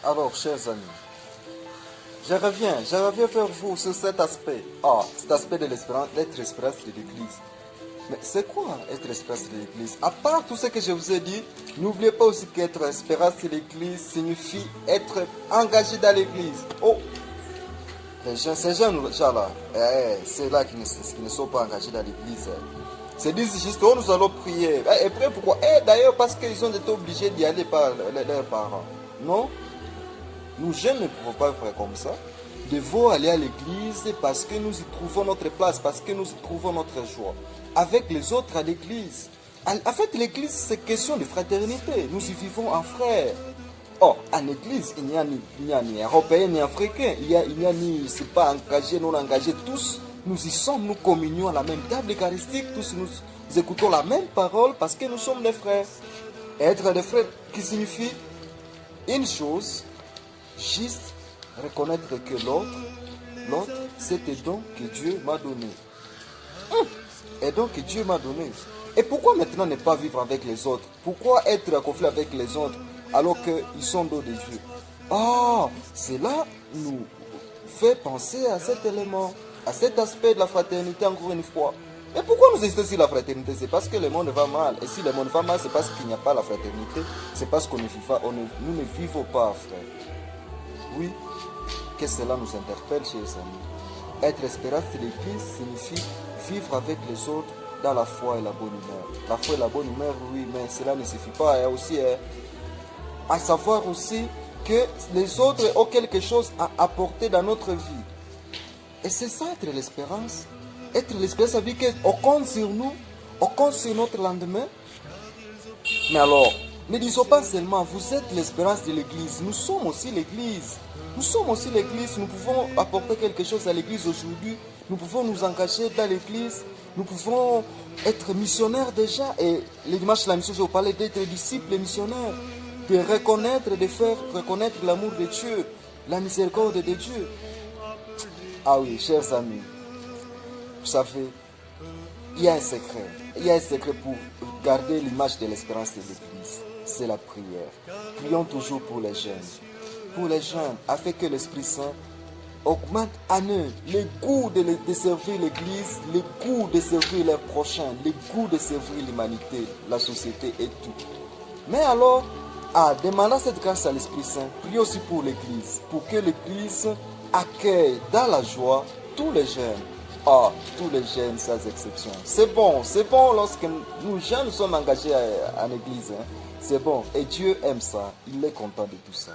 Alors, chers amis, je reviens vers vous sur cet aspect. Cet aspect de l'espérance, d'être espérance de l'Église. Mais c'est quoi être espérance de l'Église? À part tout ce que je vous ai dit, n'oubliez pas aussi qu'être espérance de l'Église signifie être engagé dans l'Église. Ces gens-là, c'est là qui ne sont pas engagés dans l'Église. Ils disent juste, nous allons prier. Et prier pourquoi? D'ailleurs, parce qu'ils ont été obligés d'y aller par leurs parents. Non? Nous jeunes ne pouvons pas faire comme ça. Nous devons aller à l'église parce que nous y trouvons notre place, parce que nous y trouvons notre joie. Avec les autres à l'église. En fait, l'église, c'est question de fraternité. Nous y vivons en frères. En église, il n'y a ni européen ni africain. Il n'y a ni, c'est pas engagé, non engagé. Tous, nous y sommes, nous communions à la même table eucharistique. Tous, nous écoutons la même parole parce que nous sommes des frères. Être des frères, qui signifie une chose, juste reconnaître que l'autre, c'est un don que Dieu m'a donné. Et donc que Dieu m'a donné. Et pourquoi maintenant ne pas vivre avec les autres? Pourquoi être en conflit avec les autres alors qu'ils sont dos de Dieu? Cela nous fait penser à cet élément, à cet aspect de la fraternité encore une fois. Et pourquoi nous insistons sur la fraternité? C'est parce que le monde va mal. Et si le monde va mal, c'est parce qu'il n'y a pas la fraternité. C'est parce qu'on ne vit pas, nous ne vivons pas, frère. Oui, que cela nous interpelle, chers amis. Être espérance de l'Église signifie vivre avec les autres dans la foi et la bonne humeur. La foi et la bonne humeur, oui, mais cela ne suffit pas. Il y a aussi à savoir aussi que les autres ont quelque chose à apporter dans notre vie. Et c'est ça, être l'espérance. Être l'espérance, ça veut dire qu'on compte sur nous, on compte sur notre lendemain. Mais alors, ne disons pas seulement, vous êtes l'espérance de l'Église. Nous sommes aussi l'Église. Nous sommes aussi l'Église. Nous pouvons apporter quelque chose à l'Église aujourd'hui. Nous pouvons nous engager dans l'Église. Nous pouvons être missionnaires déjà. Et les dimanches de la mission, je vous parlais d'être disciples et missionnaires. De reconnaître, de faire reconnaître l'amour de Dieu, la miséricorde de Dieu. Ah oui, chers amis, vous savez, il y a un secret. Il y a un secret pour garder l'image de l'espérance de l'Église. C'est la prière. Prions toujours pour les jeunes, afin que l'Esprit Saint augmente en eux le goût de servir l'Église, le goût de servir leurs prochains, le goût de servir l'humanité, la société et tout. Mais alors, demandant cette grâce à l'Esprit Saint, prions aussi pour l'Église, pour que l'Église accueille dans la joie tous les jeunes. Tous les jeunes sans exception. C'est bon lorsque nous jeunes sommes engagés en Église. C'est bon. Et Dieu aime ça. Il est content de tout ça.